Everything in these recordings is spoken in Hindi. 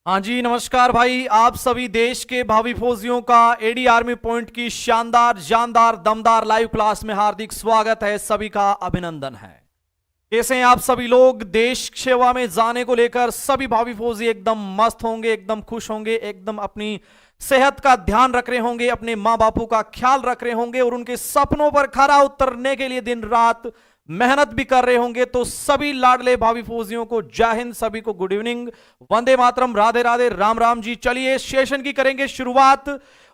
हाँ जी, नमस्कार भाई। आप सभी देश के भावी फौजियों का एडी आर्मी पॉइंट की शानदार जानदार दमदार लाइव क्लास में हार्दिक स्वागत है। सभी का अभिनंदन है। कैसे हैं आप सभी लोग? देश सेवा में जाने को लेकर सभी भावी फौजी एकदम मस्त होंगे, एकदम खुश होंगे, एकदम अपनी सेहत का ध्यान रख रहे होंगे, अपने माँ बापू का ख्याल रख रहे होंगे और उनके सपनों पर खरा उतरने के लिए दिन रात मेहनत भी कर रहे होंगे। तो सभी लाडले भावी फौजियों को जय हिंद, सभी को गुड इवनिंग, वंदे मातरम, राधे राधे, राम राम जी। चलिए सेशन की करेंगे शुरुआत।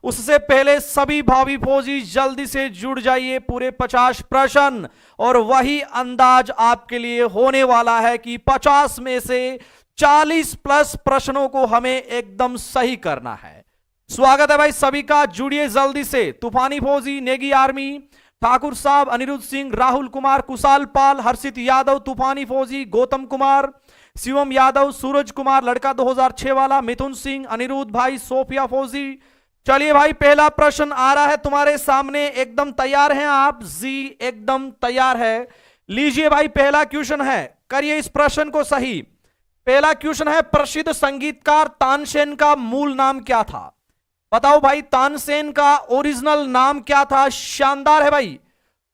उससे पहले सभी भावी फौजी जल्दी से जुड़ जाइए। पूरे 50 प्रश्न और वही अंदाज आपके लिए होने वाला है कि 50 में से 40 प्लस प्रश्नों को हमें एकदम सही करना है। स्वागत है भाई सभी का, जुड़िए जल्दी से। तूफानी फौजी, नेगी आर्मी, ठाकुर साहब, अनिरुद्ध सिंह, राहुल कुमार, कुशाल पाल, हर्षित यादव, तूफानी फौजी, गौतम कुमार, शिवम यादव, सूरज कुमार लड़का 2006 वाला, मिथुन सिंह, अनिरुद्ध भाई, सोफिया फौजी। चलिए भाई, पहला प्रश्न आ रहा है तुम्हारे सामने। एकदम तैयार हैं आप? जी एकदम तैयार है। लीजिए भाई, पहला क्वेश्चन है, करिए इस प्रश्न को सही। पहला क्वेश्चन है, प्रसिद्ध संगीतकार तानसेन का मूल नाम क्या था? बताओ भाई, तानसेन का ओरिजिनल नाम क्या था? शानदार है भाई।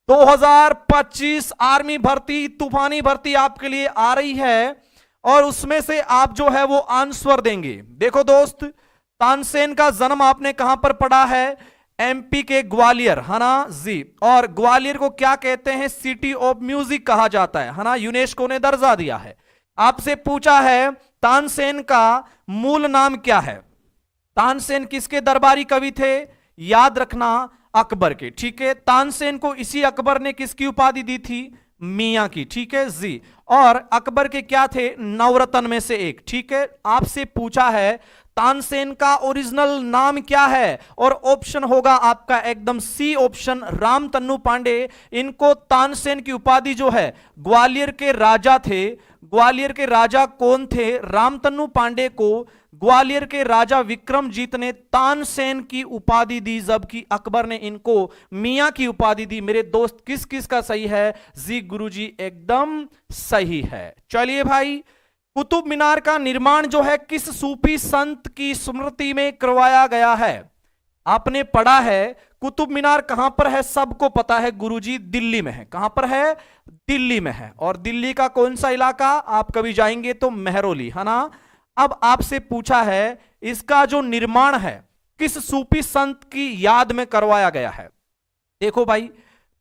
2025 आर्मी भर्ती, तूफानी भर्ती आपके लिए आ रही है और उसमें से आप जो है वो आंसर देंगे। देखो दोस्त, तानसेन का जन्म आपने कहां पर पढ़ा है? एमपी के ग्वालियर, है ना जी। और ग्वालियर को क्या कहते हैं? सिटी ऑफ म्यूजिक कहा जाता है ना। यूनेस्को ने दर्जा दिया है। आपसे पूछा है तानसेन का मूल नाम क्या है? तानसेन किसके दरबारी कवि थे? याद रखना, अकबर के। ठीक है, तानसेन को इसी अकबर ने किसकी उपाधि दी थी? मियां की। ठीक है जी। और अकबर के क्या थे? नवरत्न में से एक। ठीक है, आपसे पूछा है तानसेन का ओरिजिनल नाम क्या है? और ऑप्शन होगा आपका एकदम सी ऑप्शन, राम तन्नू पांडे। इनको तानसेन की उपाधि जो है, ग्वालियर के राजा थे। ग्वालियर के राजा कौन थे? राम तन्नू पांडे को ग्वालियर के राजा विक्रमजीत ने तानसेन की उपाधि दी, जबकि अकबर ने इनको मियां की उपाधि दी। मेरे दोस्त, किस किस का सही है? जी गुरुजी एकदम सही है। चलिए भाई, कुतुब मीनार का निर्माण जो है किस सूफी संत की स्मृति में करवाया गया है? आपने पढ़ा है कुतुब मीनार कहां पर है? सबको पता है गुरुजी, दिल्ली में है। कहां पर है? दिल्ली में है। और दिल्ली का कौन सा इलाका? आप कभी जाएंगे तो मेहरौली, है ना। अब आपसे पूछा है इसका जो निर्माण है किस सूफी संत की याद में करवाया गया है? देखो भाई,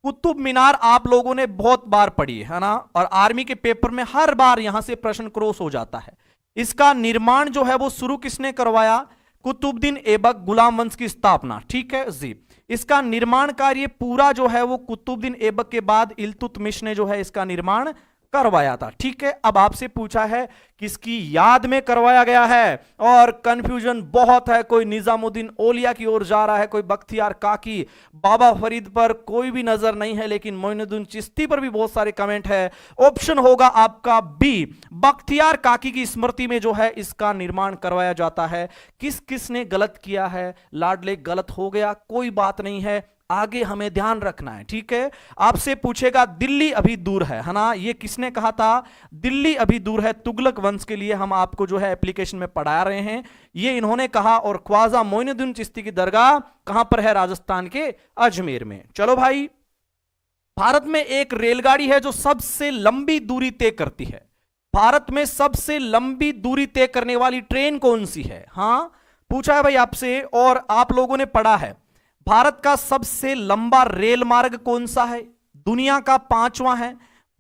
कुतुब मीनार आप लोगों ने बहुत बार पढ़ी है ना, और आर्मी के पेपर में हर बार यहां से प्रश्न क्रॉस हो जाता है। इसका निर्माण जो है वो शुरू किसने करवाया? कुतुबुद्दीन ऐबक, गुलाम वंश की स्थापना। ठीक है जी। इसका निर्माण कार्य पूरा जो है वो कुतुबुद्दीन ऐबक के बाद इल्तुतमिश ने जो है इसका निर्माण करवाया था। ठीक है, अब आपसे पूछा है किसकी याद में करवाया गया है? और कंफ्यूजन बहुत है। कोई निजामुद्दीन औलिया की ओर जा रहा है, कोई बख्तियार काकी, बाबा फरीद पर कोई भी नजर नहीं है, लेकिन मोइनुद्दीन चिश्ती पर भी बहुत सारे कमेंट है। ऑप्शन होगा आपका बी, बख्तियार काकी की स्मृति में जो है इसका निर्माण करवाया जाता है। किस किस ने गलत किया है? लाडले गलत हो गया, कोई बात नहीं है, आगे हमें ध्यान रखना है। ठीक है, आपसे पूछेगा दिल्ली अभी दूर है ना। ये किसने कहा था? दिल्ली अभी दूर है, तुगलक वंश के लिए हम आपको जो है एप्लीकेशन में पढ़ा रहे हैं, ये इन्होंने कहा। और ख्वाजा मोइनुद्दीन चिश्ती की दरगाह कहां पर है? राजस्थान के अजमेर में। चलो भाई, भारत में एक रेलगाड़ी है जो सबसे लंबी दूरी तय करती है। भारत में सबसे लंबी दूरी तय करने वाली ट्रेन कौन सी है? हां, पूछा है भाई आपसे और आप लोगों ने पढ़ा है। भारत का सबसे लंबा रेल मार्ग कौन सा है? दुनिया का 5वां है।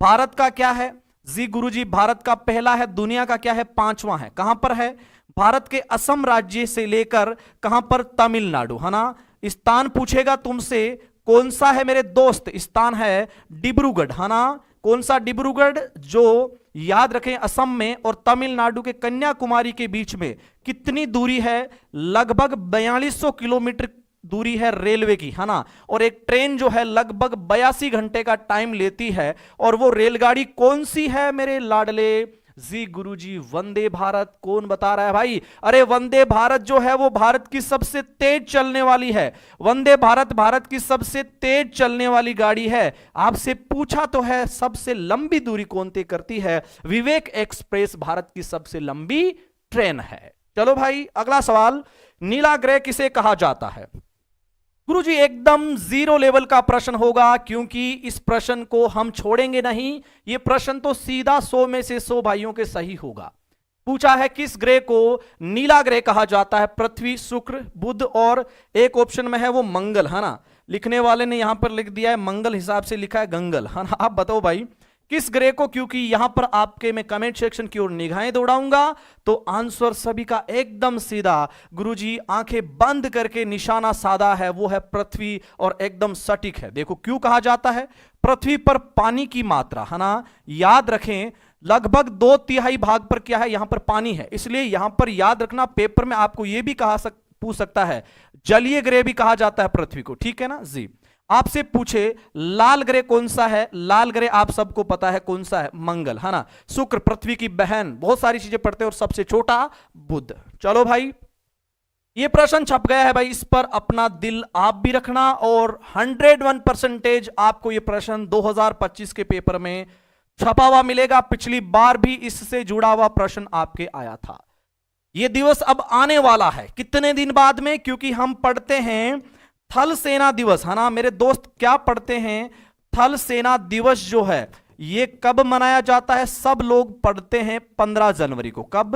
भारत का क्या है? जी गुरुजी, भारत का पहला है। दुनिया का क्या है? 5वां है। कहां पर है? भारत के असम राज्य से लेकर कहां पर? तमिलनाडु, है ना। स्थान पूछेगा तुमसे, कौन सा है मेरे दोस्त? स्थान है डिब्रूगढ़, है ना। कौन सा डिब्रूगढ़? जो याद रखें, असम में और तमिलनाडु के कन्याकुमारी के बीच में कितनी दूरी है? लगभग 4200 किलोमीटर दूरी है रेलवे की, है ना। और एक ट्रेन जो है लगभग 82 घंटे का टाइम लेती है। और वो रेलगाड़ी कौन सी है मेरे लाडले? जी गुरुजी, वंदे भारत। कौन बता रहा है भाई? अरे वंदे भारत जो है वो भारत की सबसे तेज चलने वाली है। वंदे भारत भारत की सबसे तेज चलने वाली गाड़ी है। आपसे पूछा तो है सबसे लंबी दूरी कौन तय करती है? विवेक एक्सप्रेस भारत की सबसे लंबी ट्रेन है। चलो भाई अगला सवाल, नीला ग्रह किसे कहा जाता है? गुरुजी एकदम जीरो लेवल का प्रश्न होगा, क्योंकि इस प्रश्न को हम छोड़ेंगे नहीं। यह प्रश्न तो सीधा 100 में से 100 भाइयों के सही होगा। पूछा है किस ग्रह को नीला ग्रह कहा जाता है? पृथ्वी, शुक्र, बुध और एक ऑप्शन में है वो मंगल, है ना। लिखने वाले ने यहां पर लिख दिया है मंगल, हिसाब से लिखा है गंगल, है ना। आप बताओ भाई किस ग्रह को, क्योंकि यहां पर आपके मैं कमेंट सेक्शन की ओर निगाहें दौड़ाऊंगा तो आंसर सभी का एकदम सीधा गुरुजी आंखें बंद करके निशाना साधा है, वो है पृथ्वी, और एकदम सटीक है। देखो क्यों कहा जाता है? पृथ्वी पर पानी की मात्रा, है ना, याद रखें लगभग 2/3 भाग पर क्या है, यहां पर पानी है। इसलिए यहां पर याद रखना, पेपर में आपको यह भी पूछ सकता है जलीय ग्रह भी कहा जाता है पृथ्वी को, ठीक है ना जी। आपसे पूछे लाल ग्रह कौन सा है? लाल ग्रह आप सबको पता है कौन सा है, मंगल, है ना। शुक्र पृथ्वी की बहन, बहुत सारी चीजें पढ़ते हैं, और सबसे छोटा बुध। चलो भाई ये प्रश्न छप गया है भाई, इस पर अपना दिल आप भी रखना, और 101% आपको ये प्रश्न 2025 के पेपर में छपा हुआ मिलेगा। पिछली बार भी इससे जुड़ा हुआ प्रश्न आपके आया था। यह दिवस अब आने वाला है कितने दिन बाद में? क्योंकि हम पढ़ते हैं थल सेना दिवस, है ना मेरे दोस्त, क्या पढ़ते हैं? थल सेना दिवस जो है ये कब मनाया जाता है? सब लोग पढ़ते हैं 15 जनवरी को। कब?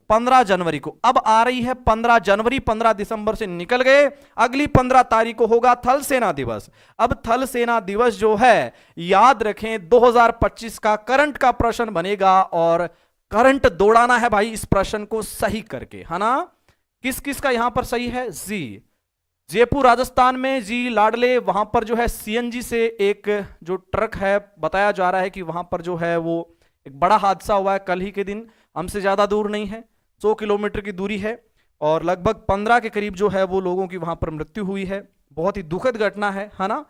15 जनवरी को। अब आ रही है 15 जनवरी, 15 दिसंबर से निकल गए, अगली 15 तारीख को होगा थल सेना दिवस। अब थल सेना दिवस जो है याद रखें 2025 का करंट का प्रश्न बनेगा, और करंट दौड़ाना है भाई इस प्रश्न को सही करके, है ना। किस किस का यहां पर सही है? जी जयपुर राजस्थान में जी लाडले, वहां पर जो है सीएनजी से एक जो ट्रक है, बताया जा रहा है कि वहां पर जो है वो एक बड़ा हादसा हुआ है कल ही के दिन, हमसे ज्यादा दूर नहीं है, 100 किलोमीटर की दूरी है, और लगभग 15 के करीब जो है वो लोगों की वहां पर मृत्यु हुई है। बहुत ही दुखद घटना है ना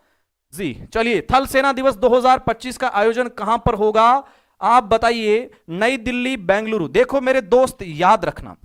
जी। चलिए थल सेना दिवस 2025 का आयोजन कहां पर होगा आप बताइए? नई दिल्ली, बेंगलुरु। देखो मेरे दोस्त याद रखना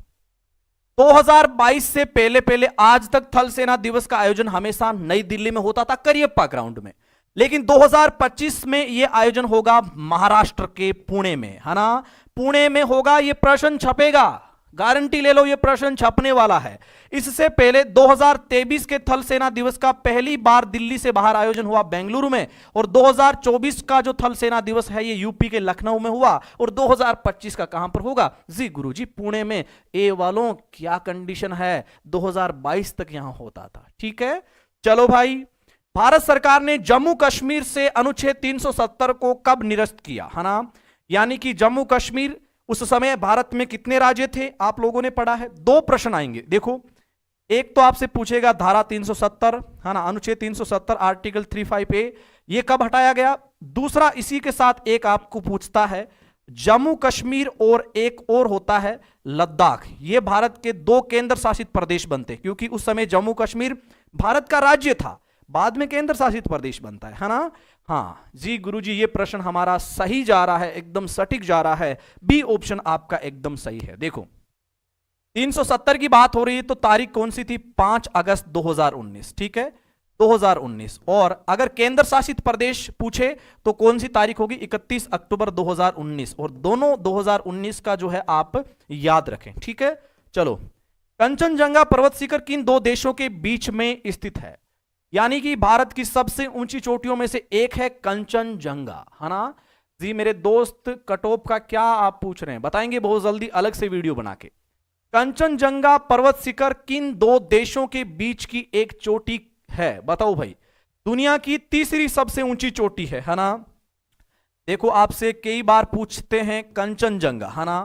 2022 से पहले पहले आज तक थल सेना दिवस का आयोजन हमेशा नई दिल्ली में होता था, करियप्पा ग्राउंड में। लेकिन 2025 में यह आयोजन होगा महाराष्ट्र के पुणे में, है ना। पुणे में होगा, यह प्रश्न छपेगा, गारंटी ले लो, यह प्रश्न छपने वाला है। इससे पहले 2023 के थल सेना दिवस का पहली बार दिल्ली से बाहर आयोजन हुआ बेंगलुरु में, और 2024 का जो थल सेना दिवस है ये यूपी के लखनऊ में हुआ, और 2025 का कहां पर होगा? जी गुरुजी पुणे में। ए वालों क्या कंडीशन है, 2022 तक यहां होता था, ठीक है। चलो भाई भारत सरकार ने जम्मू कश्मीर से अनुच्छेद 370 को कब निरस्त किया, है ना। यानी कि जम्मू कश्मीर उस समय भारत में कितने राज्य थे आप लोगों ने पढ़ा है? 2 प्रश्न आएंगे। देखो एक तो आपसे पूछेगा धारा 370, है ना, अनुच्छेद 370 आर्टिकल 35A, ये कब हटाया गया? दूसरा इसी के साथ एक आपको पूछता है जम्मू कश्मीर और एक और होता है लद्दाख, ये भारत के 2 केंद्र शासित प्रदेश बनते, क्योंकि उस समय जम्मू कश्मीर भारत का राज्य था, बाद में केंद्र शासित प्रदेश बनता है ना। हाँ जी गुरुजी ये प्रश्न हमारा सही जा रहा है, एकदम सटीक जा रहा है, बी ऑप्शन आपका एकदम सही है। देखो 370 की बात हो रही है तो तारीख कौन सी थी? 5 अगस्त 2019, ठीक है 2019। और अगर केंद्र शासित प्रदेश पूछे तो कौन सी तारीख होगी? 31 अक्टूबर 2019, और दोनों 2019 का जो है आप याद रखें, ठीक है। चलो कंचनजंगा पर्वत शिखर किन 2 देशों के बीच में स्थित है? यानी कि भारत की सबसे ऊंची चोटियों में से एक है कंचनजंगा, है ना जी। मेरे दोस्त कटऑफ का क्या आप पूछ रहे हैं, बताएंगे बहुत जल्दी अलग से वीडियो बना के। कंचनजंगा पर्वत शिखर किन 2 देशों के बीच की एक चोटी है? बताओ भाई। दुनिया की तीसरी सबसे ऊंची चोटी है ना। देखो आपसे कई बार पूछते हैं कंचनजंगा, है ना।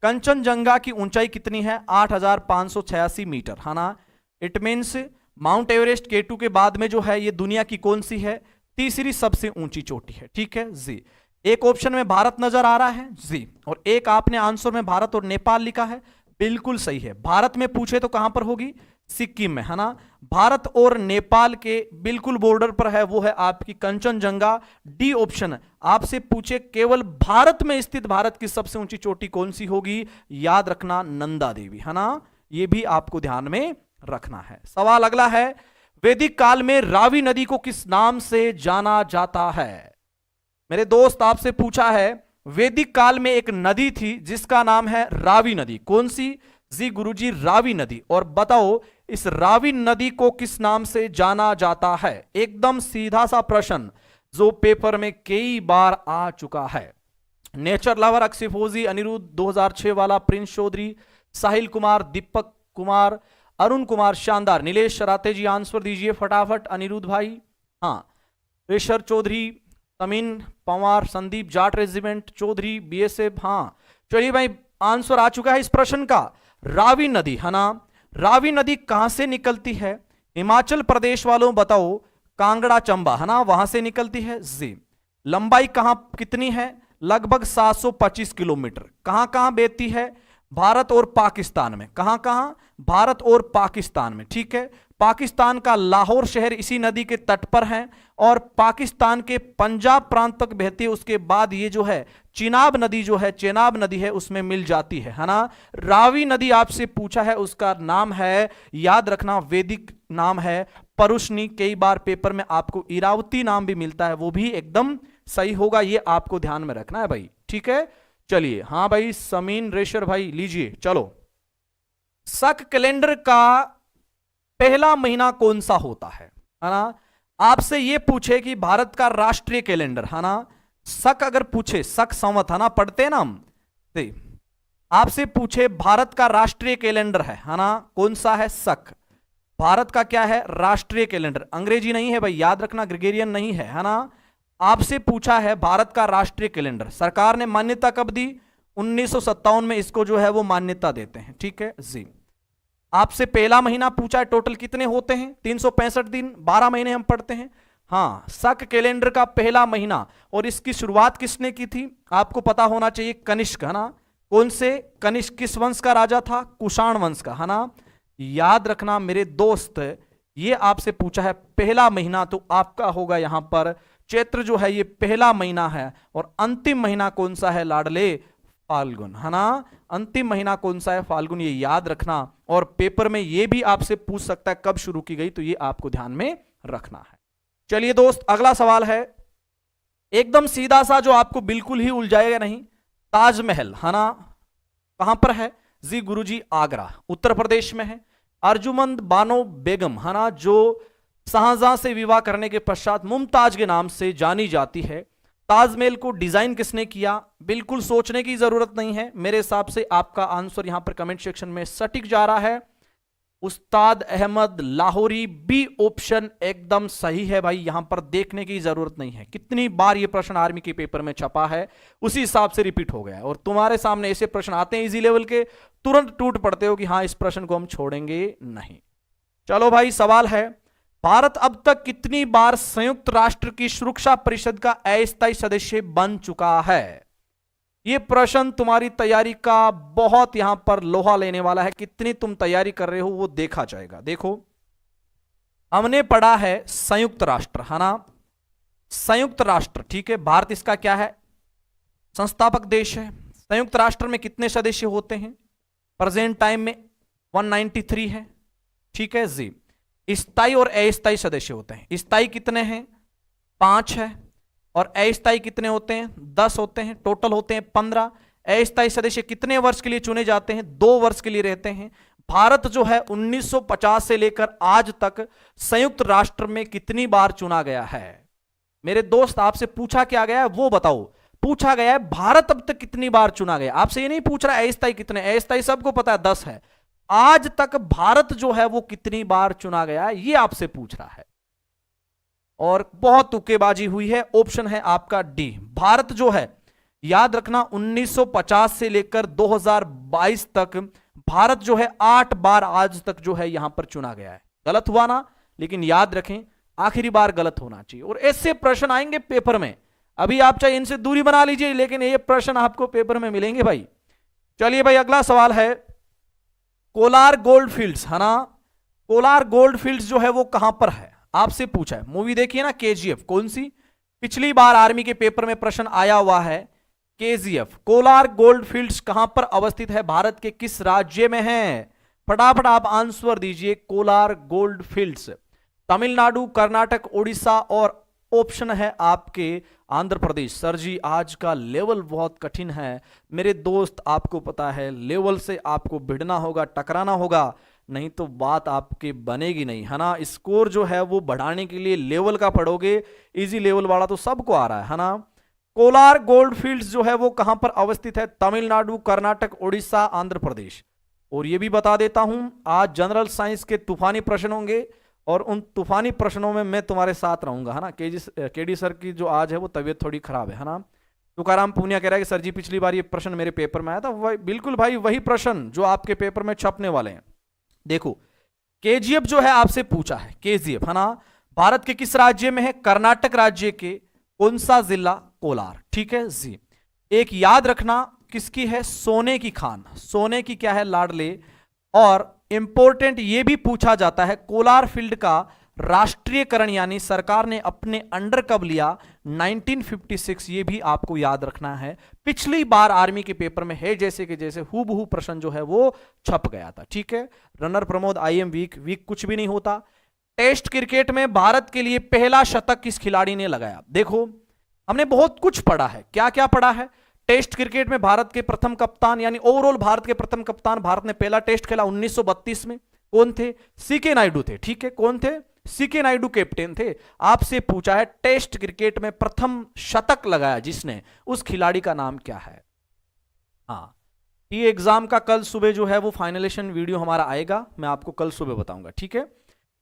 कंचनजंगा की ऊंचाई कितनी है? 8586 मीटर, है ना। It means mount Everest K2 के बाद में जो है ये दुनिया की कौन सी है? तीसरी सबसे ऊंची चोटी है, ठीक है जी। एक ऑप्शन में भारत नजर आ रहा है जी, और एक आपने आंसर में भारत और नेपाल लिखा है, बिल्कुल सही है। भारत में पूछे तो कहां पर होगी? सिक्किम में, है ना। भारत और नेपाल के बिल्कुल बॉर्डर पर है, वो है आपकी कंचनजंगा, डी ऑप्शन। आपसे पूछे केवल भारत में स्थित भारत की सबसे ऊंची चोटी कौन सी होगी? याद रखना नंदा देवी, है ना। ये भी आपको ध्यान में रखना है। सवाल अगला है, वैदिक काल में रावी नदी को किस नाम से जाना जाता है? मेरे दोस्त आपसे पूछा है वैदिक काल में एक नदी थी जिसका नाम है रावी नदी, कौन सी? जी गुरुजी रावी नदी। और बताओ इस रावी नदी को किस नाम से जाना जाता है? एकदम सीधा सा प्रश्न जो पेपर में कई बार आ चुका है। नेचर लवर अक्सिफोजी, अनिरुद्ध 2006 वाला, प्रिंस चौधरी, साहिल कुमार, दीपक कुमार, अरुण कुमार, शानदार। नीलेश शराते जी आंसर दीजिए फटाफट। अनिरुद्ध भाई, हाँ। रेशर चौधरी, तमीन पंवार, संदीप जाट रेजिमेंट, चौधरी बीएसएफ, हाँ। चलिए भाई आंसर आ चुका है इस प्रश्न का। रावी नदी है ना। रावी नदी कहां से निकलती है? हिमाचल प्रदेश वालों बताओ। कांगड़ा चंबा है ना, वहां से निकलती है जी। लंबाई कहां कितनी है? लगभग 725 किलोमीटर। कहां कहां बहती है? भारत और पाकिस्तान में। कहां कहां? भारत और पाकिस्तान में, ठीक है। पाकिस्तान का लाहौर शहर इसी नदी के तट पर है और पाकिस्तान के पंजाब प्रांत तक बहती है। उसके बाद ये जो है चिनाब नदी जो है, चेनाब नदी है, उसमें मिल जाती है ना। रावी नदी आपसे पूछा है, उसका नाम है, याद रखना, वैदिक नाम है परुष्णी। कई बार पेपर में आपको इरावती नाम भी मिलता है, वो भी एकदम सही होगा, ये आपको ध्यान में रखना है भाई, ठीक है। चलिए, हाँ भाई समीन रेशर भाई लीजिए। चलो, शक कैलेंडर का पहला महीना कौन सा होता है ना। आपसे ये पूछे कि भारत का राष्ट्रीय कैलेंडर है ना, शक अगर पूछे, शक संवत है ना, पढ़ते ना हम, आपसे पूछे भारत का राष्ट्रीय कैलेंडर है ना, कौन सा है? शक। भारत का क्या है? राष्ट्रीय कैलेंडर। अंग्रेजी नहीं है भाई, याद रखना, ग्रेगोरियन नहीं है ना। आपसे पूछा है भारत का राष्ट्रीय कैलेंडर, सरकार ने मान्यता कब दी? 1957 में इसको जो है वो मान्यता देते हैं, ठीक है जी। आपसे पहला महीना पूछा है, टोटल कितने होते हैं? 365 दिन, 12 महीने हम पढ़ते हैं। हाँ, शक कैलेंडर का पहला महीना। और इसकी शुरुआत किसने की थी? आपको पता होना चाहिए, कनिष्क है ना। कौन से? कनिष्क किस वंश का राजा था? कुषाण वंश का है ना। याद रखना मेरे दोस्त, ये आपसे पूछा है पहला महीना, तो आपका होगा यहां पर चैत्र जो है ये पहला महीना है। और अंतिम महीना कौन सा है लाडले? फाल्गुन है ना। अंतिम महीना कौन सा है? फाल्गुन, ये याद रखना। और पेपर में ये भी आपसे पूछ सकता है कब शुरू की गई, तो ये आपको ध्यान में रखना है। चलिए दोस्त, अगला सवाल है एकदम सीधा सा, जो आपको बिल्कुल ही उलझाएगा नहीं। ताजमहल है ना, कहां पर है? जी गुरुजी आगरा, उत्तर प्रदेश में है। अर्जुमंद बानो बेगम है ना, जो शाहजहां से विवाह करने के पश्चात मुमताज के नाम से जानी जाती है। ताजमहल को डिजाइन किसने किया? बिल्कुल सोचने की जरूरत नहीं है, मेरे हिसाब से आपका आंसर यहां पर कमेंट सेक्शन में सटीक जा रहा है। उस्ताद अहमद लाहौरी, बी ऑप्शन एकदम सही है भाई, यहां पर देखने की जरूरत नहीं है। कितनी बार ये प्रश्न आर्मी के पेपर में छपा है, उसी हिसाब से रिपीट हो गया है। और तुम्हारे सामने ऐसे प्रश्न आते हैं इजी लेवल के, तुरंत टूट पड़ते हो कि हाँ इस प्रश्न को हम छोड़ेंगे नहीं। चलो भाई, सवाल है भारत अब तक कितनी बार संयुक्त राष्ट्र की सुरक्षा परिषद का अस्थायी सदस्य बन चुका है? यह प्रश्न तुम्हारी तैयारी का बहुत यहां पर लोहा लेने वाला है। कितनी तुम तैयारी कर रहे हो वो देखा जाएगा। देखो, हमने पढ़ा है संयुक्त राष्ट्र है ना, संयुक्त राष्ट्र, ठीक है। भारत इसका क्या है? संस्थापक देश है। संयुक्त राष्ट्र में कितने सदस्य होते हैं? प्रेजेंट टाइम में 193 है, ठीक है जी। स्थायी और अस्थायी सदस्य होते हैं। स्थायी कितने हैं? 5 है। और अस्थायी कितने होते हैं? 10 होते हैं। टोटल होते हैं 15। अस्थायी सदस्य कितने वर्ष के लिए चुने जाते हैं? 2 वर्ष के लिए रहते हैं। भारत जो है 1950 से लेकर आज तक संयुक्त राष्ट्र में कितनी बार चुना गया है? मेरे दोस्त, आपसे पूछा क्या गया है वो बताओ। पूछा गया है भारत अब तक कितनी बार चुना गया। आपसे ये नहीं पूछ रहा अस्थायी कितने, अस्थायी सबको पता है 10 है। आज तक भारत जो है वो कितनी बार चुना गया है, ये आपसे पूछ रहा है। और बहुत तुक्केबाजी हुई है। ऑप्शन है आपका डी। भारत जो है, याद रखना, 1950 से लेकर 2022 तक भारत जो है 8 बार आज तक जो है यहां पर चुना गया है। गलत हुआ ना, लेकिन याद रखें आखिरी बार गलत होना चाहिए। और ऐसे प्रश्न आएंगे पेपर में, अभी आप चाहे इनसे दूरी बना लीजिए, लेकिन ये प्रश्न आपको पेपर में मिलेंगे भाई। चलिए भाई, अगला सवाल है कोलार गोल्ड फील्ड्स है ना। कोलार गोल्ड फील्ड्स जो है वो कहां पर है? आपसे पूछा है। मूवी देखिए ना, केजीएफ। कौन सी? पिछली बार आर्मी के पेपर में प्रश्न आया हुआ है, केजीएफ। कोलार गोल्ड फील्ड्स कहां पर अवस्थित है? भारत के किस राज्य में है? फटाफट आप आंसर दीजिए। कोलार गोल्ड फील्ड्स तमिलनाडु, कर्नाटक, ओडिशा और ऑप्शन है आपके आंध्र प्रदेश। सर जी आज का लेवल बहुत कठिन है मेरे दोस्त, आपको पता है लेवल से आपको भिड़ना होगा, टकराना होगा, नहीं तो बात आपकी बनेगी नहीं, है ना। स्कोर जो है वो बढ़ाने के लिए लेवल का पढ़ोगे, इजी लेवल वाला तो सबको आ रहा है ना। कोलार गोल्ड फील्ड्स जो है वो कहां पर अवस्थित है? तमिलनाडु, कर्नाटक, उड़ीसा, आंध्र प्रदेश। और ये भी बता देता हूं आज जनरल साइंस के तूफानी प्रश्न होंगे और उन तूफानी प्रश्नों में मैं तुम्हारे साथ रहूंगा, है ना। केडी सर की जो आज है वो तबीयत थोड़ी खराब है ना। तुकाराम पूनिया कह रहा है कि सर जी पिछली बार ये प्रश्न मेरे पेपर में आया था। बिल्कुल भाई वही प्रश्न जो आपके पेपर में छपने वाले हैं। देखो केजीएफ जो है आपसे पूछा है, केजीएफ है ना, भारत के किस राज्य में है? कर्नाटक राज्य के कौन सा जिला? कोलार, ठीक है जी। एक याद रखना किसकी है? सोने की खान, सोने की क्या है? लाडले। और इंपॉर्टेंट ये भी पूछा जाता है कोलार फील्ड का राष्ट्रीयकरण यानी सरकार ने अपने अंडर कब लिया? 1956, ये भी आपको याद रखना है। पिछली बार आर्मी के पेपर में है जैसे कि जैसे हूबहू प्रश्न जो है वो छप गया था, ठीक है। Runner Pramod I am weak, weak कुछ भी नहीं होता। टेस्ट क्रिकेट में भारत के लिए पहला शतक किस खिलाड़ी ने लगाया? देखो हमने बहुत कुछ पढ़ा है, क्या क्या पढ़ा है? टेस्ट क्रिकेट में भारत के प्रथम कप्तान यानी ओवरऑल भारत के प्रथम कप्तान, भारत ने पहला टेस्ट खेला 1932 में, कौन थे? सीके नायडू थे, ठीक है। कौन थे? सीके नायडू कैप्टन थे। आपसे पूछा है टेस्ट क्रिकेट में प्रथम शतक लगाया जिसने, उस खिलाड़ी का नाम क्या है? हाँ, ये एग्जाम का कल सुबह जो है वो फाइनलेशन वीडियो हमारा आएगा, मैं आपको कल सुबह बताऊंगा, ठीक है।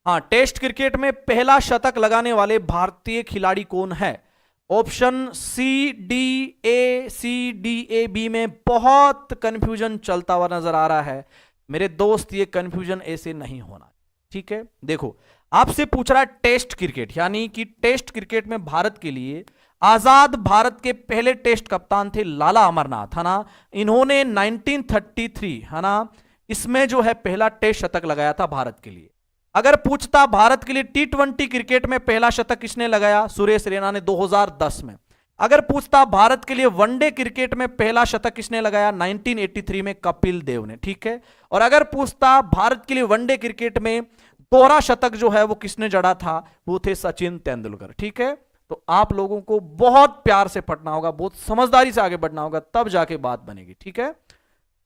हाँ, टेस्ट क्रिकेट में पहला शतक लगाने वाले भारतीय खिलाड़ी कौन है? Option C D A B में बहुत कंफ्यूजन चलता हुआ नजर आ रहा है मेरे दोस्त, ये कंफ्यूजन ऐसे नहीं होना, ठीक है। देखो आपसे पूछ रहा है टेस्ट क्रिकेट यानी कि टेस्ट क्रिकेट में भारत के लिए आजाद भारत के पहले टेस्ट कप्तान थे लाला अमरनाथ, है ना। इन्होंने 1933, है ना, इसमें जो है पहला टेस्ट शतक लगाया था भारत के लिए। अगर पूछता भारत के लिए T20 क्रिकेट में पहला शतक किसने लगाया? सुरेश रैना ने 2010 में। अगर पूछता भारत के लिए वनडे क्रिकेट में पहला शतक किसने लगाया? 1983 में कपिल देव ने, ठीक है। और अगर पूछता भारत के लिए वनडे क्रिकेट में दोहरा शतक जो है वो किसने जड़ा था? वो थे सचिन तेंदुलकर, ठीक है। तो आप लोगों को बहुत प्यार से पढ़ना होगा, बहुत समझदारी से आगे बढ़ना होगा, तब जाके बात बनेगी, ठीक है।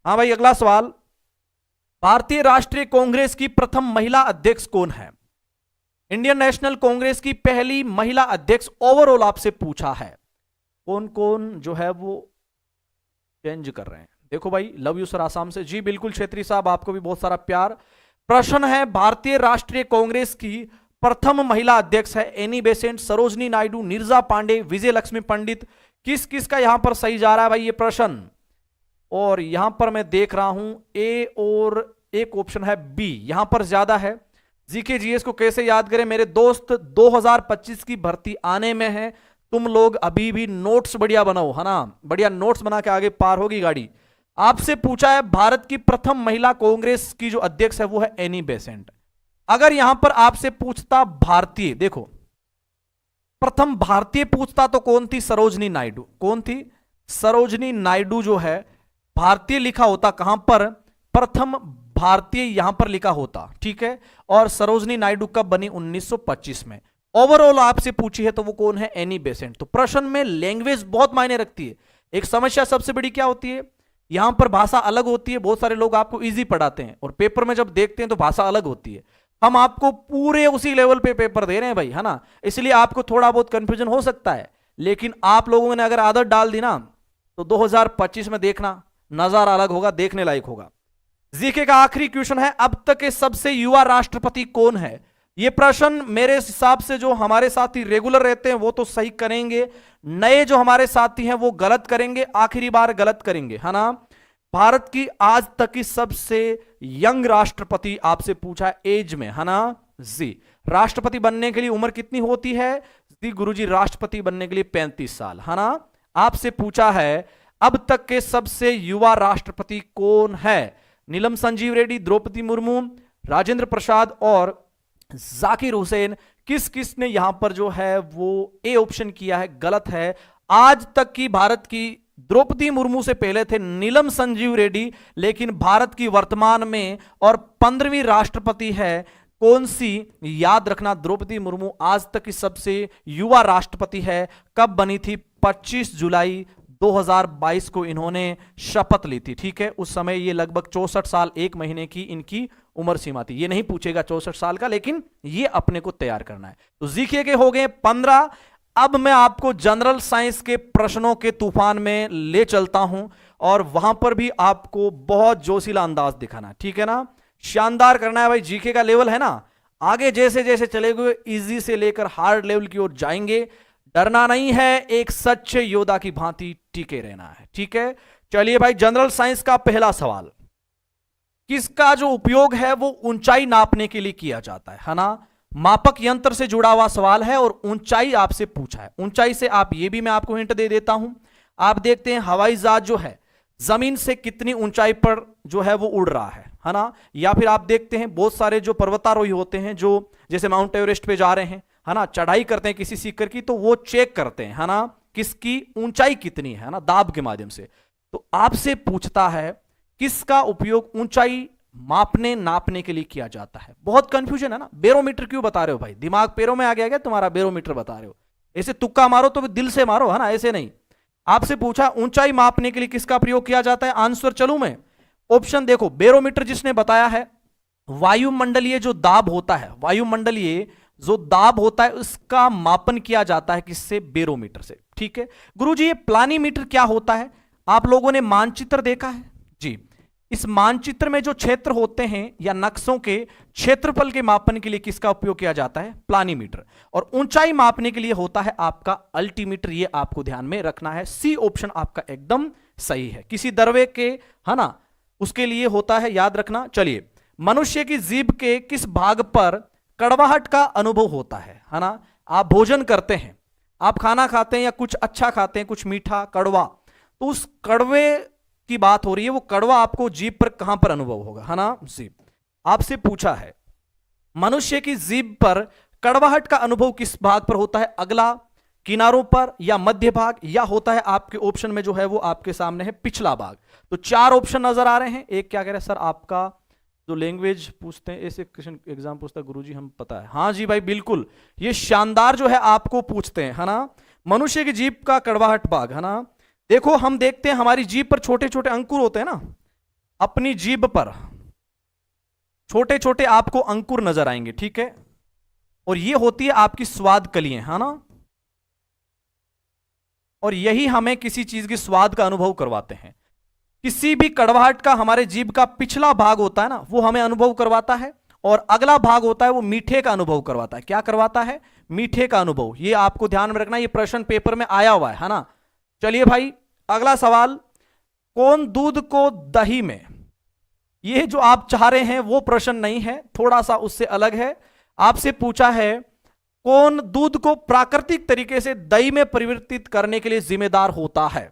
हाँ भाई, अगला सवाल, भारतीय राष्ट्रीय कांग्रेस की प्रथम महिला अध्यक्ष कौन है? इंडियन नेशनल कांग्रेस की पहली महिला अध्यक्ष ओवरऑल आपसे पूछा है। कौन कौन जो है वो चेंज कर रहे हैं? देखो भाई, लव यू सर आसाम से, जी बिल्कुल छेत्री साहब, आपको भी बहुत सारा प्यार। प्रश्न है भारतीय राष्ट्रीय कांग्रेस की प्रथम महिला अध्यक्ष है एनी बेसेंट, सरोजनी नायडू, नीरजा पांडे, विजय लक्ष्मी पंडित। किस किस का यहां पर सही जा रहा है भाई ये प्रश्न? और यहां पर मैं देख रहा हूं ए और एक ऑप्शन है बी, यहां पर ज्यादा है। जीके जीएस को कैसे याद करें मेरे दोस्त? 2025 की भर्ती आने में है, तुम लोग अभी भी नोट्स बढ़िया बनाओ, है ना, बढ़िया नोट्स बना के आगे पार होगी गाड़ी। आपसे पूछा है भारत की प्रथम महिला कांग्रेस की जो अध्यक्ष है वो है एनी बेसेंट। अगर यहां पर आपसे पूछता भारतीय, देखो प्रथम भारतीय पूछता तो कौन थी? सरोजनी नायडू। कौन थी? सरोजनी नायडू जो है भारतीय लिखा होता कहां पर? प्रथम भारतीय यहां पर लिखा होता, ठीक है। और सरोजनी नायडू कब बनी? 1925 में। ओवरऑल आपसे पूछी है तो वो कौन है? Annie Besant. तो प्रश्न में लैंग्वेज बहुत मायने रखती है। एक समस्या सबसे बड़ी क्या होती है? यहां पर भाषा अलग होती है, बहुत सारे लोग आपको इजी पढ़ाते हैं और पेपर में जब देखते हैं तो भाषा अलग होती है। हम आपको पूरे उसी लेवल पे पेपर दे रहे हैं भाई, है ना, इसलिए आपको थोड़ा बहुत कंफ्यूजन हो सकता है, लेकिन आप लोगों ने अगर आदत डाल दी ना तो 2025 में देखना नजारा अलग होगा, देखने लायक होगा। जीके का आखिरी क्वेश्चन है, अब तक के सबसे युवा राष्ट्रपति कौन है? यह प्रश्न मेरे हिसाब से जो हमारे साथी रेगुलर रहते हैं वो तो सही करेंगे, नए जो हमारे साथी हैं वो गलत करेंगे, आखिरी बार गलत करेंगे, है ना। भारत की आज तक की सबसे यंग राष्ट्रपति आपसे पूछा है एज में, है ना जी। राष्ट्रपति बनने के लिए उम्र कितनी होती है जी? गुरुजी राष्ट्रपति बनने के लिए 35 साल, है ना। आपसे पूछा है अब तक के सबसे युवा राष्ट्रपति कौन है? नीलम संजीव रेड्डी, द्रौपदी मुर्मू, राजेंद्र प्रसाद और जाकिर हुसैन। किस किस ने यहां पर जो है वो ए ऑप्शन किया है? गलत है। आज तक की भारत की द्रौपदी मुर्मू से पहले थे नीलम संजीव रेड्डी, लेकिन भारत की वर्तमान में और 15वीं राष्ट्रपति है कौन सी, याद रखना द्रौपदी मुर्मू आज तक की सबसे युवा राष्ट्रपति है। कब बनी थी? 25 जुलाई 2022 को इन्होंने शपथ ली थी। ठीक है, उस समय ये लगभग 64 साल 1 महीने की इनकी उम्र सीमा थी। ये नहीं पूछेगा 64 साल का, लेकिन ये अपने को तैयार करना है। तो जीके के हो गए 15। अब मैं आपको जनरल साइंस के प्रश्नों के तूफान में ले चलता हूं और वहां पर भी आपको बहुत जोशीला अंदाज दिखाना है। ठीक है ना, शानदार करना है भाई। जीके का लेवल है ना, आगे जैसे जैसे चलेंगे इजी से लेकर हार्ड लेवल की ओर जाएंगे। डरना नहीं है, एक सच्चे योद्धा की भांति टिके रहना है। ठीक है, चलिए भाई, जनरल साइंस का पहला सवाल, किसका जो उपयोग है वो ऊंचाई नापने के लिए किया जाता है ना। मापक यंत्र से जुड़ा हुआ सवाल है और ऊंचाई आपसे पूछा है। ऊंचाई से आप ये भी मैं आपको हिंट दे देता हूं। आप देखते हैं हवाई जहाज जो है जमीन से कितनी ऊंचाई पर जो है वो उड़ रहा है ना। या फिर आप देखते हैं बहुत सारे जो पर्वतारोही होते हैं जो जैसे माउंट एवरेस्ट पे जा रहे हैं है ना, चढ़ाई करते हैं किसी सीकर की, तो वो चेक करते हैं है ना किसकी ऊंचाई कितनी है ना, दाब के माध्यम से। तो आपसे पूछता है किसका उपयोग ऊंचाई मापने नापने के लिए किया जाता है। बहुत कंफ्यूजन है ना, बैरोमीटर क्यों बता रहे हो भाई, दिमाग पैरों में आ गया क्या तुम्हारा, बैरोमीटर बता रहे हो। ऐसे तुक्का मारो तो दिल से मारो है ना, ऐसे नहीं। आपसे पूछा ऊंचाई मापने के लिए किसका प्रयोग किया जाता है, आंसर चलूं मैं, ऑप्शन देखो। बैरोमीटर जिसने बताया है, वायुमंडलीय जो दाब होता है, वायुमंडलीय जो दाब होता है उसका मापन किया जाता है किससे, बैरोमीटर से। ठीक है गुरुजी, ये प्लानीमीटर क्या होता है, आप लोगों ने मानचित्र देखा है जी। इस मानचित्र में जो क्षेत्र होते हैं या नक्शों के क्षेत्रफल के मापन के लिए किसका उपयोग किया जाता है, प्लानीमीटर। और ऊंचाई मापने के लिए होता है आपका अल्टीमीटर, ये आपको ध्यान में रखना है। सी ऑप्शन आपका एकदम सही है। किसी दरवे के है ना उसके लिए होता है, याद रखना। चलिए, मनुष्य की जीभ के किस भाग पर कड़वाहट का अनुभव होता है ना। आप भोजन करते हैं, आप खाना खाते हैं या कुछ अच्छा खाते हैं, कुछ मीठा कड़वा, तो उस कड़वे की बात हो रही है, वो कड़वा आपको जीभ पर कहां पर अनुभव होगा है ना, जीभ। आपसे पूछा है मनुष्य की जीभ पर कड़वाहट का अनुभव किस भाग पर होता है, अगला, किनारों पर या मध्य भाग, या होता है आपके ऑप्शन में जो है वो आपके सामने है पिछला भाग। तो 4 ऑप्शन नजर आ रहे हैं। एक क्या कह रहे हैं सर, आपका जो लैंग्वेज पूछते हैं ऐसे क्वेश्चन एग्जाम पूछता है गुरुजी, हम पता है। हाँ जी भाई बिल्कुल, ये शानदार जो है आपको पूछते हैं है ना, मनुष्य की जीभ का कड़वाहट भाग है ना। देखो हम देखते हैं हमारी जीभ पर छोटे छोटे अंकुर होते हैं ना, अपनी जीभ पर छोटे छोटे आपको अंकुर नजर आएंगे। ठीक है, और ये होती है आपकी स्वाद कलियां है ना, और यही हमें किसी चीज के स्वाद का अनुभव करवाते हैं। किसी भी कड़वाहट का हमारे जीभ का पिछला भाग होता है ना, वो हमें अनुभव करवाता है, और अगला भाग होता है वो मीठे का अनुभव करवाता है। क्या करवाता है, मीठे का अनुभव। ये आपको ध्यान में रखना, ये प्रश्न पेपर में आया हुआ है ना। चलिए भाई, अगला सवाल, कौन दूध को दही में, ये जो आप चाह रहे हैं वो प्रश्न नहीं है, थोड़ा सा उससे अलग है। आपसे पूछा है कौन दूध को प्राकृतिक तरीके से दही में परिवर्तित करने के लिए जिम्मेदार होता है।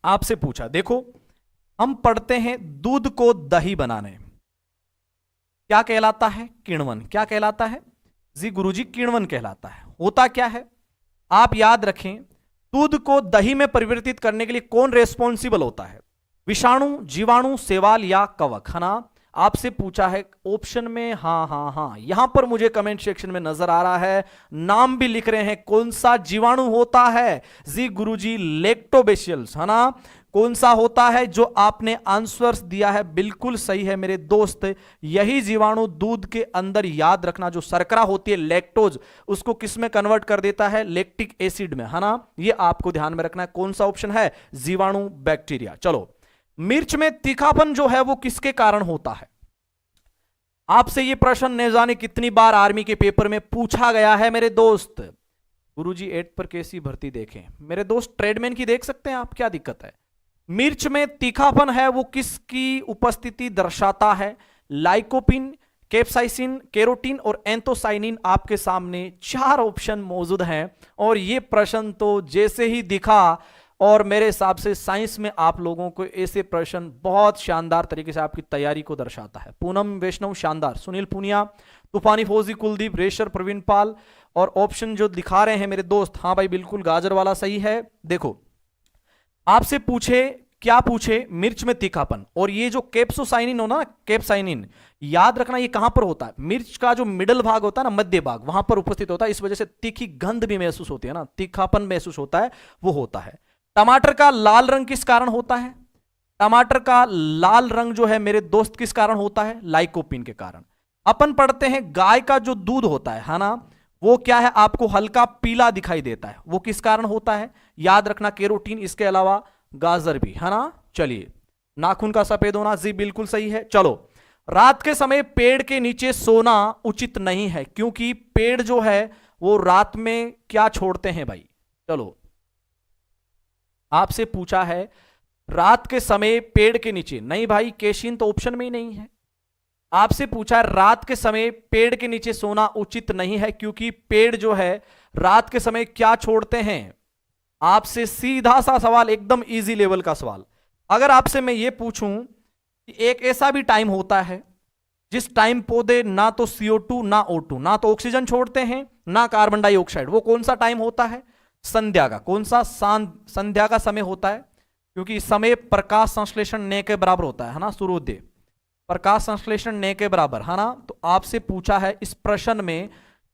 आपसे पूछा, देखो हम पढ़ते हैं दूध को दही बनाने, क्या कहलाता है, किण्वन। क्या कहलाता है जी गुरुजी, किण्वन कहलाता है। होता क्या है, आप याद रखें, दूध को दही में परिवर्तित करने के लिए कौन रेस्पॉन्सिबल होता है, विषाणु, जीवाणु, शैवाल या कवक है ना। आपसे पूछा है ऑप्शन में, हाँ हाँ हाँ, यहां पर मुझे कमेंट सेक्शन में नजर आ रहा है, नाम भी लिख रहे हैं, कौन सा जीवाणु होता है जी गुरुजी, लैक्टोबैसिलस है ना। कौन सा होता है, जो आपने आंसर्स दिया है बिल्कुल सही है मेरे दोस्त, यही जीवाणु दूध के अंदर, याद रखना, जो शर्करा होती है लैक्टोज, उसको किस में कन्वर्ट कर देता है, लैक्टिक एसिड में है ना। ये आपको ध्यान में रखना है, कौन सा ऑप्शन है, जीवाणु, बैक्टीरिया। चलो, मिर्च में तीखापन जो है वो किसके कारण होता है। आपसे ये प्रश्न न जाने कितनी बार आर्मी के पेपर में पूछा गया है मेरे दोस्त। गुरुजी 8 पर कैसी भर्ती देखें, मेरे दोस्त ट्रेडमैन की देख सकते हैं आप, क्या दिक्कत है। मिर्च में तीखापन है वो किसकी उपस्थिति दर्शाता है, लाइकोपिन, कैप्साइसिन, कैरोटीन और एंथोसाइनिन। आपके सामने 4 ऑप्शन मौजूद हैं, और ये प्रश्न तो जैसे ही दिखा, और मेरे हिसाब से साइंस में आप लोगों को ऐसे प्रश्न बहुत शानदार तरीके से आपकी तैयारी को दर्शाता है। पूनम वैष्णव शानदार, सुनील पुनिया, तूफानी फौजी कुलदीप, रेशर प्रवीण पाल, और ऑप्शन जो दिखा रहे हैं मेरे दोस्त, हाँ भाई बिल्कुल गाजर वाला सही है। देखो आपसे पूछे क्या पूछे, मिर्च में तीखापन। और ये जो केप्सोसाइनिन हो ना, केप्साइनिन, याद रखना ये कहां पर होता है, मिर्च का जो मिडल भाग होता है ना, मध्य भाग, वहां पर उपस्थित होता है। इस वजह से तीखी गंध भी महसूस होती है ना, तीखापन महसूस होता है, वो होता है। टमाटर का लाल रंग किस कारण होता है, टमाटर का लाल रंग जो है मेरे दोस्त किस कारण होता है, लाइकोपिन के कारण। अपन पढ़ते हैं गाय का जो दूध होता है ना, वो क्या है, आपको हल्का पीला दिखाई देता है, वो किस कारण होता है, याद रखना कैरोटीन, इसके अलावा गाजर भी, है ना। चलिए, नाखून का सफेद होना, जी बिल्कुल सही है। चलो, रात के समय पेड़ के नीचे सोना उचित नहीं है, क्योंकि पेड़ जो है वो रात में क्या छोड़ते हैं भाई। चलो, आपसे पूछा है रात के समय पेड़ के नीचे, नहीं भाई केशिन तो ऑप्शन में ही नहीं है। आपसे पूछा है रात के समय पेड़ के नीचे सोना उचित नहीं है, क्योंकि पेड़ जो है रात के समय क्या छोड़ते हैं। आपसे सीधा सा सवाल, एकदम इजी लेवल का सवाल। अगर आपसे मैं ये पूछूं कि एक ऐसा भी टाइम होता है जिस टाइम पौधे ना तो CO2 ना O2, ना तो ऑक्सीजन छोड़ते हैं ना कार्बन डाइऑक्साइड, वो कौन सा टाइम होता है, संध्या का। कौन सा, संध्या का समय होता है, क्योंकि इस समय प्रकाश संश्लेषण न के बराबर होता है ना, सूर्योदय प्रकाश संश्लेषण न के बराबर, है ना। तो आपसे पूछा है इस प्रश्न में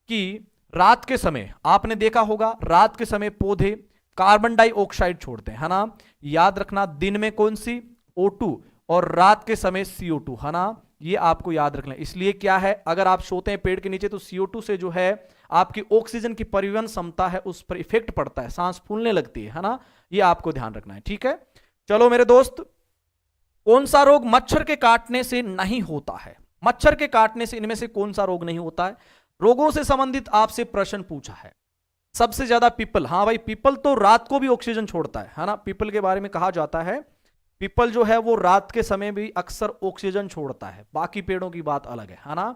कि रात के समय, आपने देखा होगा रात के समय पौधे कार्बन डाइऑक्साइड छोड़ते हैं, है ना। याद रखना, दिन में कौन सी, O2, और रात के समय CO2, है ना। ये आपको याद रखना। इसलिए क्या है, अगर आप सोते हैं पेड़ के नीचे तो CO2 से जो है आपकी ऑक्सीजन की परिवहन क्षमता है उस पर इफेक्ट पड़ता है, सांस फूलने लगती है ना। ये आपको ध्यान रखना है, ठीक है। चलो मेरे दोस्त, कौन सा रोग मच्छर के काटने से नहीं होता है, मच्छर के काटने से इनमें से कौन सा रोग नहीं होता है। रोगों से संबंधित आपसे प्रश्न पूछा है, सबसे ज्यादा पीपल। हाँ भाई, पीपल तो रात को भी ऑक्सीजन छोड़ता है ना। पीपल के बारे में कहा जाता है पीपल जो है वो रात के समय भी अक्सर ऑक्सीजन छोड़ता है, बाकी पेड़ों की बात अलग है ना।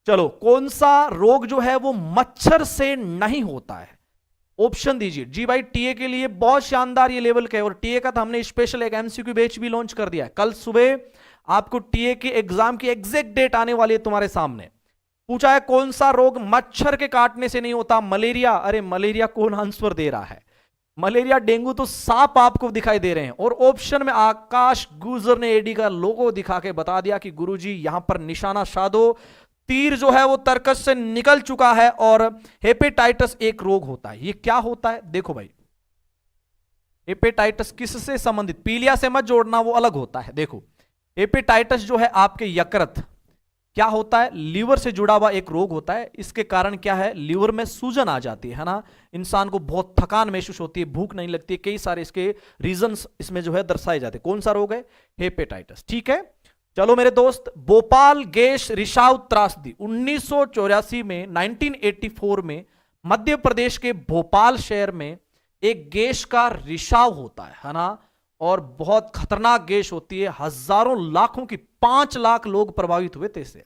चलो, कौन सा रोग जो है वो मच्छर से नहीं होता है, ऑप्शन दीजिए। जी भाई, टीए के लिए बहुत शानदार ये लेवल का है, और टीए का तो हमने स्पेशल एक MCQ बैच भी लॉन्च कर दिया है। कल सुबह आपको टीए के एग्जाम की एग्जैक्ट डेट आने वाली है तुम्हारे सामने। पूछा है कौन सा रोग मच्छर के काटने से नहीं होता, मलेरिया। अरे मलेरिया कौन आंसर दे रहा है, मलेरिया डेंगू तो सांप आपको दिखाई दे रहे हैं। और ऑप्शन में आकाश गुजर ने एडी का लोगो दिखा के बता दिया कि गुरुजी यहां पर निशाना साधो, तीर जो है वो तर्कस से निकल चुका है। और हेपेटाइटिस एक रोग होता है, ये क्या होता है, देखो भाई, हेपेटाइटिस किससे संबंधित, पीलिया से मत जोड़ना, वो अलग होता है। देखो, हेपेटाइटिस जो है आपके यकृत, क्या होता है, लीवर से जुड़ा हुआ एक रोग होता है। इसके कारण क्या है, लीवर में सूजन आ जाती है ना, इंसान को बहुत थकान महसूस होती है, भूख नहीं लगती है, कई सारे इसके रीजंस इसमें जो है दर्शाए जाते हैं। कौन सा रोग है, हेपेटाइटिस, ठीक है। चलो मेरे दोस्त, भोपाल गैस रिसाव त्रासदी 1984 में, 1984 में मध्य प्रदेश के भोपाल शहर में एक गैस का रिसाव होता है ना। और बहुत खतरनाक गैस होती है, हजारों लाखों की, 5 लाख लोग प्रभावित हुए थे इससे,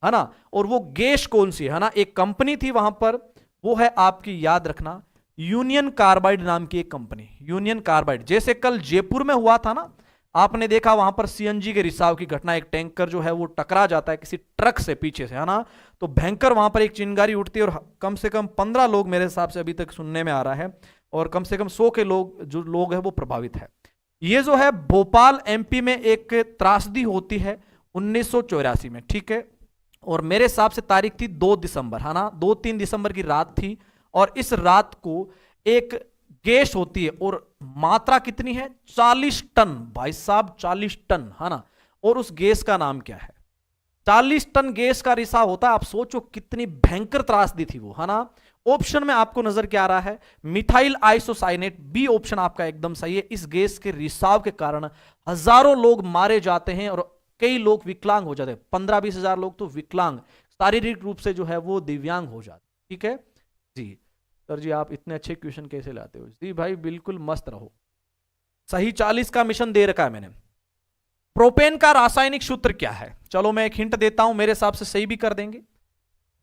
है ना। और वो गैस कौन सी है ना, एक कंपनी थी वहां पर, वो है आपकी, याद रखना, यूनियन कार्बाइड नाम की एक कंपनी, यूनियन कार्बाइड। जैसे कल जयपुर में हुआ था ना, आपने देखा वहां पर CNG के रिसाव की घटना, एक टैंकर जो है वो टकरा जाता है किसी ट्रक से पीछे से, है ना। तो भयंकर वहां पर एक चिंगारी उठती है, और कम से कम 15 लोग मेरे हिसाब से अभी तक सुनने में आ रहा है, और कम से कम 100 के लोग जो लोग हैं वो प्रभावित है। ये जो है भोपाल MP में एक त्रासदी होती है 1984 में, ठीक है। और मेरे हिसाब से तारीख थी 2 दिसंबर, है ना, 2-3 दिसंबर की रात थी। और इस रात को एक गैस होती है, और मात्रा कितनी है, 40 टन भाई साहब, 40 टन, है ना। और उस गैस का नाम क्या है, 40 टन गैस का रिसाव होता है। आप सोचो कितनी भयंकर त्रासदी थी वो, है ना। ऑप्शन में आपको नजर क्या आ रहा है, मिथाइल आइसोसाइनेट, बी ऑप्शन आपका एकदम सही है। इस गैस के रिसाव के कारण हजारों लोग मारे जाते हैं, और कई लोग विकलांग हो जाते हैं, 15-20 हजार लोग तो विकलांग, शारीरिक रूप से जो है वो दिव्यांग हो जाते, ठीक है जी। सर जी आप इतने अच्छे क्वेश्चन कैसे लाते हो, जी भाई बिल्कुल मस्त रहो, सही 40 का मिशन दे रखा है मैंने। प्रोपेन का रासायनिक सूत्र क्या है, चलो मैं एक हिंट देता हूं, मेरे हिसाब से सही भी कर देंगे।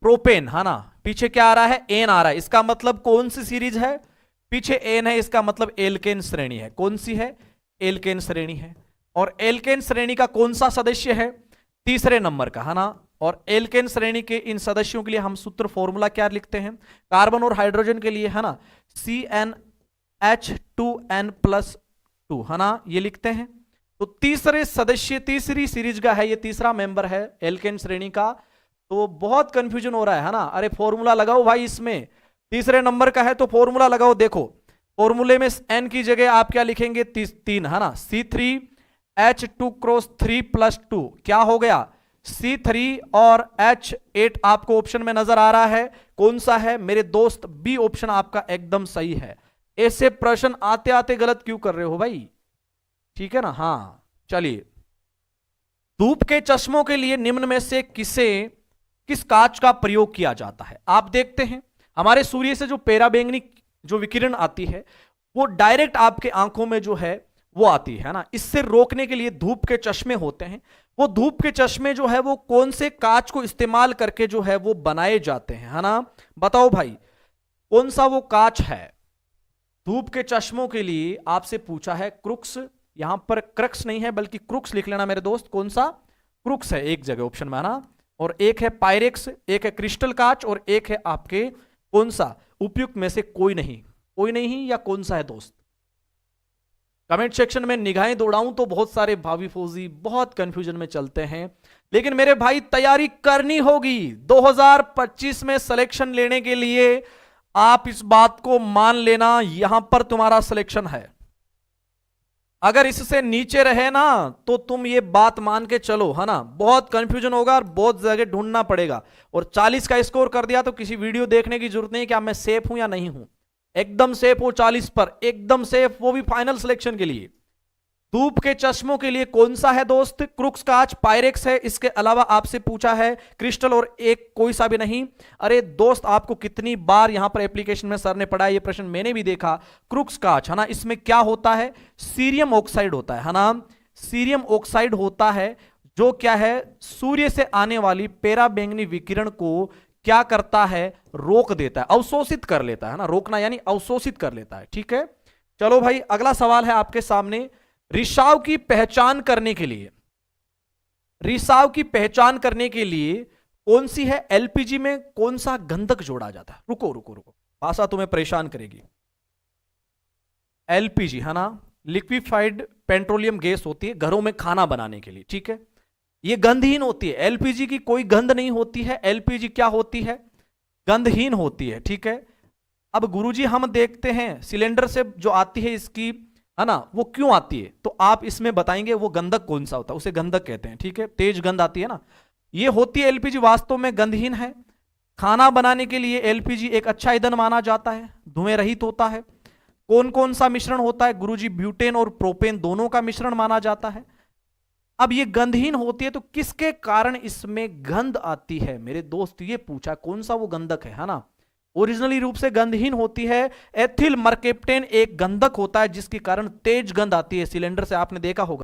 प्रोपेन, है ना, पीछे क्या आ रहा है, एन आ रहा है, इसका मतलब कौन सी सीरीज है, पीछे एन है, इसका मतलब एल्केन श्रेणी है। कौन सी है, एल्केन श्रेणी है। और एल्केन श्रेणी का कौन सा सदस्य है, तीसरे नंबर का, है ना। और एल्केन श्रेणी के इन सदस्यों के लिए हम सूत्र फॉर्मूला क्या लिखते हैं, कार्बन और हाइड्रोजन के लिए, है ना, CnH2n+2, 2 है ना, ये लिखते हैं। तो तीसरे सदस्य, तीसरी सीरीज का है, ये तीसरा मेंबर है एल्केन श्रेणी का। तो बहुत कंफ्यूजन हो रहा है ना, अरे फॉर्मूला लगाओ भाई, इसमें तीसरे नंबर का है तो फॉर्मूला लगाओ। देखो फॉर्मूले में n की जगह आप क्या लिखेंगे, 3 है ना, C3H2 क्रॉस 3 प्लस 2 क्या हो गया, C3 और H8 आपको ऑप्शन में नजर आ रहा है, कौन सा है मेरे दोस्त, बी ऑप्शन आपका एकदम सही है। ऐसे प्रश्न आते आते गलत क्यों कर रहे हो भाई, ठीक है ना। हाँ चलिए, धूप के चश्मों के लिए निम्न में से किस कांच का प्रयोग किया जाता है। आप देखते हैं हमारे सूर्य से जो पराबैंगनी जो विकिरण आती है वो डायरेक्ट आपके आंखों में जो है वो आती है ना, इससे रोकने के लिए धूप के चश्मे होते हैं। वो धूप के चश्मे जो है वो कौन से कांच को इस्तेमाल करके जो है वो बनाए जाते हैं, है ना, बताओ भाई कौन सा वो कांच है। धूप के चश्मों के लिए आपसे पूछा है क्रुक्स, यहां पर क्रक्स नहीं है बल्कि क्रुक्स लिख लेना मेरे दोस्त, कौन सा क्रुक्स है एक जगह ऑप्शन में, है ना। और एक है पायरेक्स, एक है क्रिस्टल कांच और एक है आपके कौन सा, उपयुक्त में से कोई नहीं या कौन सा है दोस्त, कमेंट सेक्शन में निगाहें दौड़ाऊं तो बहुत सारे भावी फौजी बहुत कंफ्यूजन में चलते हैं। लेकिन मेरे भाई तैयारी करनी होगी, 2025 में सिलेक्शन लेने के लिए आप इस बात को मान लेना, यहां पर तुम्हारा सिलेक्शन है। अगर इससे नीचे रहे ना तो तुम ये बात मान के चलो, है ना, बहुत कंफ्यूजन होगा और बहुत जगह ढूंढना पड़ेगा। और 40 का स्कोर कर दिया तो किसी वीडियो देखने की जरूरत नहीं कि मैं सेफ हूं या नहीं हूं, एकदम सेफ हो 40 पर, एकदम सेफ, वो भी फाइनल सिलेक्शन के लिए। धूप के चश्मों के लिए कौन सा है दोस्त, क्रुक्स कांच, पायरेक्स है, इसके अलावा आपसे पूछा है क्रिस्टल और एक कोई सा भी नहीं। अरे दोस्त आपको कितनी बार यहां पर एप्लीकेशन में सर ने पढ़ा, ये प्रश्न मैंने भी देखा, क्रुक्स कांच है ना, इसमें क्या होता है, सीरियम ऑक्साइड होता है ना, सीरियम ऑक्साइड होता है जो क्या है, सूर्य से आने वाली पराबैंगनी विकिरण को क्या करता है, रोक देता है, अवशोषित कर लेता है ना, रोकना यानी अवशोषित कर लेता है, ठीक है। चलो भाई अगला सवाल है आपके सामने, रिसाव की पहचान करने के लिए, रिसाव की पहचान करने के लिए कौन सी है, एलपीजी में कौन सा गंधक जोड़ा जाता है, रुको रुको रुको, भाषा तुम्हें परेशान करेगी। एलपीजी है ना, लिक्विफाइड पेट्रोलियम गैस होती है घरों में खाना बनाने के लिए, ठीक है, ये गंधहीन होती है, एलपीजी की कोई गंध नहीं होती है, एलपीजी क्या होती है, गंधहीन होती है, ठीक है। अब गुरुजी हम देखते हैं सिलेंडर से जो आती है इसकी, है ना, वो क्यों आती है, तो आप इसमें बताएंगे वो गंधक कौन सा होता है, उसे गंधक कहते हैं, ठीक है, तेज गंध आती है ना, ये होती है एलपीजी, वास्तव में गंधहीन है। खाना बनाने के लिए एलपीजी एक अच्छा ईंधन माना जाता है, धुएं रहित होता है। कौन कौन सा मिश्रण होता है गुरुजी, ब्यूटेन और प्रोपेन दोनों का मिश्रण माना जाता है। अब ये गंधहीन होती है तो किसके कारण इसमें गंध आती है मेरे दोस्त, ये पूछा कौन सा वो गंधक है ना, ओरिजिनली रूप से गंधहीन होती है। एथिल मर्केप्टेन एक गंधक होता है जिसके कारण तेज गंध आती है, सिलेंडर से आपने देखा होगा।